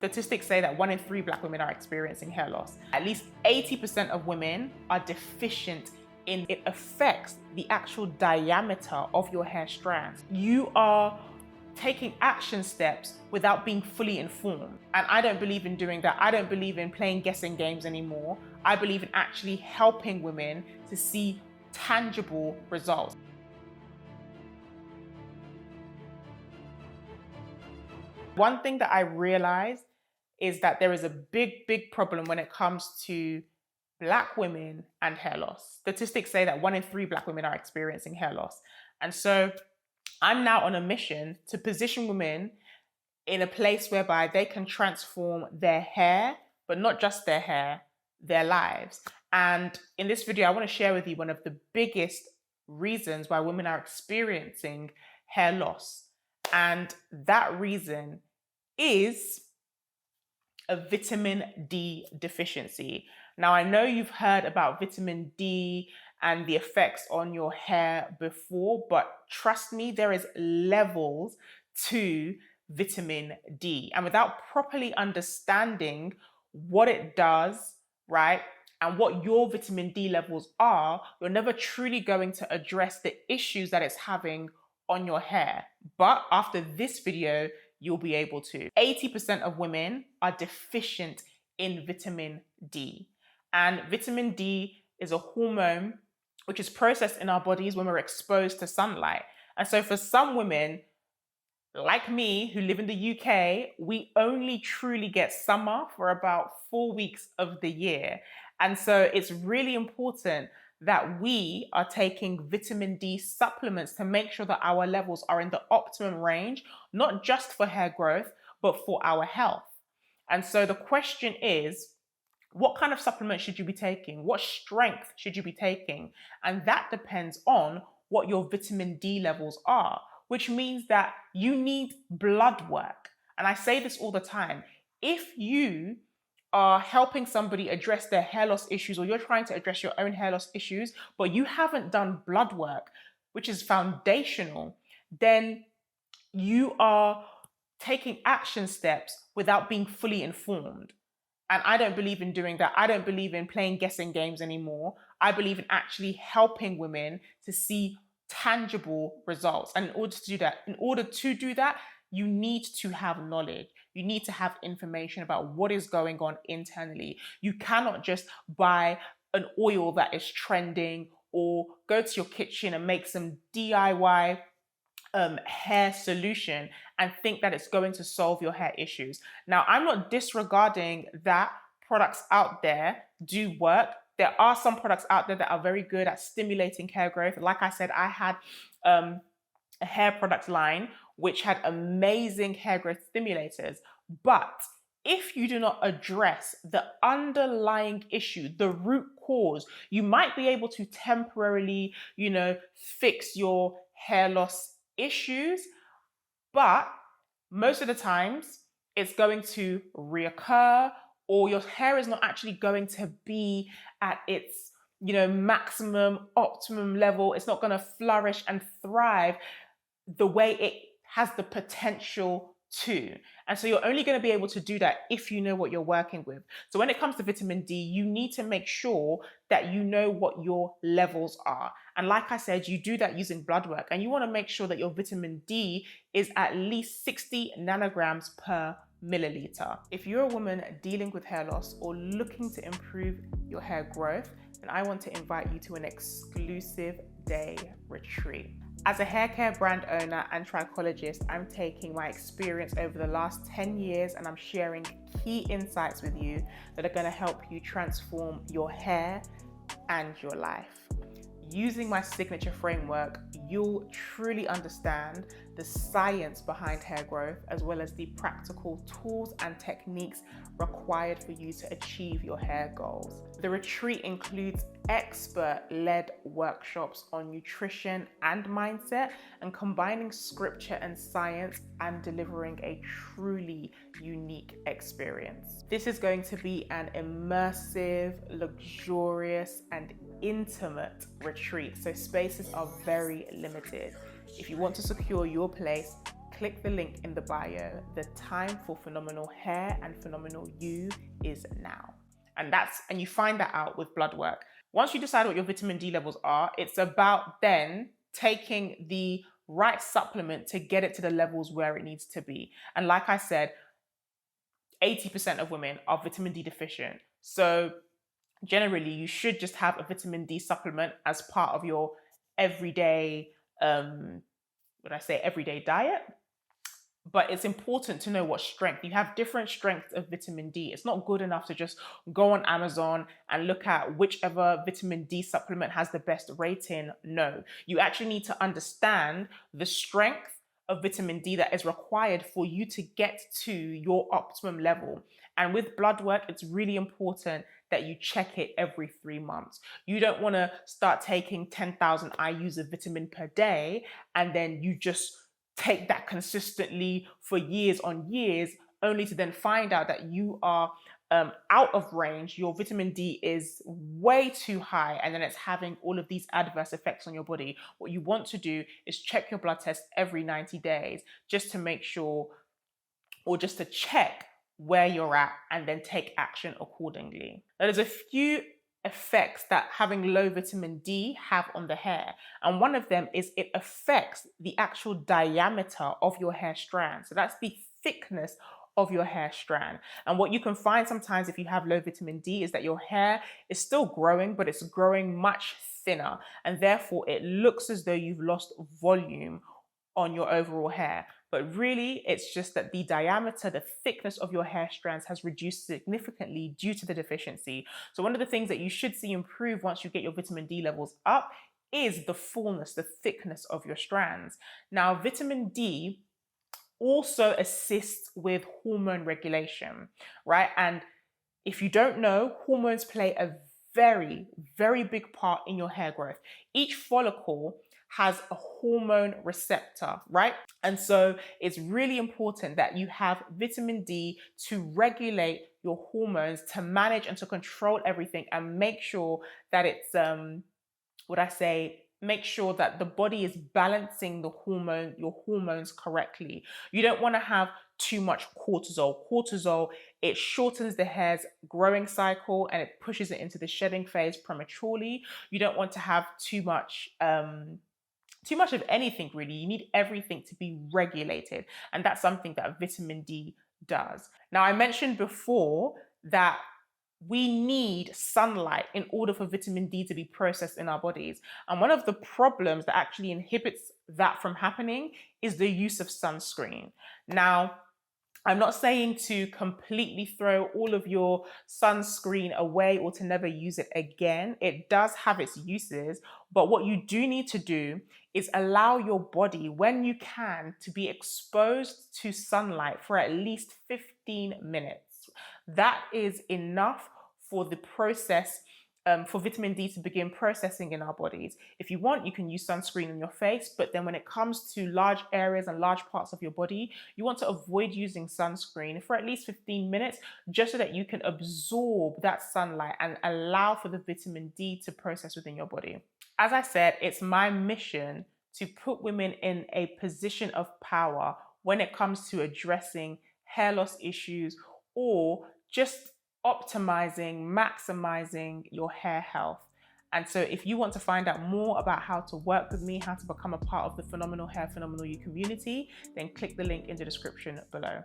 Statistics say that 1 in 3 Black women are experiencing hair loss. At least 80% of women are deficient in it. Affects the actual diameter of your hair strands. You are taking action steps without being fully informed. And I don't believe in doing that. I don't believe in playing guessing games anymore. I believe in actually helping women to see tangible results. One thing that I realized is that there is a big problem when it comes to Black women and hair loss. Statistics say that 1 in 3 Black women are experiencing hair loss. And so I'm now on a mission to position women in a place whereby they can transform their hair, but not just their hair, their lives. And in this video, I want to share with you one of the biggest reasons why women are experiencing hair loss. And that reason is a vitamin D deficiency. Now, I know you've heard about vitamin D and the effects on your hair before, but trust me, there is levels to vitamin D. And without properly understanding what it does, right, and what your vitamin D levels are, you're never truly going to address the issues that it's having on your hair. But after this video, you'll be able to. 80% of women are deficient in vitamin D. And vitamin D is a hormone which is processed in our bodies when we're exposed to sunlight. And so for some women, like me, who live in the UK, we only truly get summer for about 4 weeks of the year. And so it's really important that we are taking vitamin D supplements to make sure that our levels are in the optimum range, not just for hair growth, but for our health. And so the question is, what kind of supplement should you be taking? What strength should you be taking? And that depends on what your vitamin D levels are, which means that you need blood work. And I say this all the time. If you are helping somebody address their hair loss issues, or you're trying to address your own hair loss issues, but you haven't done blood work, which is foundational, then you are taking action steps without being fully informed. And I don't believe in doing that. I don't believe in playing guessing games anymore. I believe in actually helping women to see tangible results. And in order to do that, you need to have knowledge. You need to have information about what is going on internally. You cannot just buy an oil that is trending or go to your kitchen and make some DIY hair solution and think that it's going to solve your hair issues. Now, I'm not disregarding that products out there do work. There are some products out there that are very good at stimulating hair growth. Like I said, I had a hair product line which had amazing hair growth stimulators. But if you do not address the underlying issue, the root cause, you might be able to temporarily, fix your hair loss issues, but most of the times it's going to reoccur, or your hair is not actually going to be at its maximum optimum level. It's not going to flourish and thrive the way it has the potential to. And so you're only going to be able to do that if you know what you're working with. So when it comes to vitamin D, you need to make sure that you know what your levels are. And like I said, you do that using blood work, and you want to make sure that your vitamin D is at least 60 nanograms per milliliter. If you're a woman dealing with hair loss or looking to improve your hair growth, then I want to invite you to an exclusive day retreat. As a hair care brand owner and trichologist, I'm taking my experience over the last 10 years and I'm sharing key insights with you that are going to help you transform your hair and your life. Using my signature framework, you'll truly understand the science behind hair growth, as well as the practical tools and techniques required for you to achieve your hair goals. The retreat includes expert-led workshops on nutrition and mindset, and combining scripture and science and delivering a truly unique experience. This is going to be an immersive, luxurious, and intimate retreat, so spaces are very limited. If you want to secure your place, click the link in the bio. The time for phenomenal hair and phenomenal you is now. And you find that out with blood work. Once you decide what your vitamin D levels are, it's about then taking the right supplement to get it to the levels where it needs to be. And like I said, 80% of women are vitamin D deficient. So generally, you should just have a vitamin D supplement as part of your everyday, everyday diet. But it's important to know what strength. You have different strengths of vitamin D. It's not good enough to just go on Amazon and look at whichever vitamin D supplement has the best rating. No, you actually need to understand the strength of vitamin D that is required for you to get to your optimum level. And with blood work, it's really important that you check it every 3 months. You don't want to start taking 10,000 IUs of vitamin per day and then you just take that consistently for years on years, only to then find out that you are out of range, your vitamin D is way too high, and then it's having all of these adverse effects on your body. What you want to do is check your blood test every 90 days just to make sure, or just to check where you're at and then take action accordingly. Now, there's a few effects that having low vitamin D have on the hair. And one of them is it affects the actual diameter of your hair strand. So that's the thickness of your hair strand. And what you can find sometimes if you have low vitamin D is that your hair is still growing, but it's growing much thinner. And therefore it looks as though you've lost volume on your overall hair. But really, it's just that the diameter, the thickness of your hair strands has reduced significantly due to the deficiency. So one of the things that you should see improve once you get your vitamin D levels up is the fullness, the thickness of your strands. Now, vitamin D also assists with hormone regulation, right? And if you don't know, hormones play a very, very big part in your hair growth. Each follicle has a hormone receptor, right? And so it's really important that you have vitamin D to regulate your hormones, to manage and to control everything and make sure that it's, make sure that the body is balancing your hormones correctly. You don't want to have too much cortisol. Cortisol, it shortens the hair's growing cycle and it pushes it into the shedding phase prematurely. You don't want to have too much of anything really. You need everything to be regulated. And that's something that vitamin D does. Now, I mentioned before that we need sunlight in order for vitamin D to be processed in our bodies. And one of the problems that actually inhibits that from happening is the use of sunscreen. Now, I'm not saying to completely throw all of your sunscreen away or to never use it again. It does have its uses, but what you do need to do is allow your body, when you can, to be exposed to sunlight for at least 15 minutes. That is enough for the process, for vitamin D to begin processing in our bodies. If you want, you can use sunscreen on your face, but then when it comes to large areas and large parts of your body, you want to avoid using sunscreen for at least 15 minutes, just so that you can absorb that sunlight and allow for the vitamin D to process within your body. As I said, it's my mission to put women in a position of power when it comes to addressing hair loss issues or just optimizing, maximizing your hair health. And so if you want to find out more about how to work with me, how to become a part of the Phenomenal Hair, Phenomenal You community, then click the link in the description below.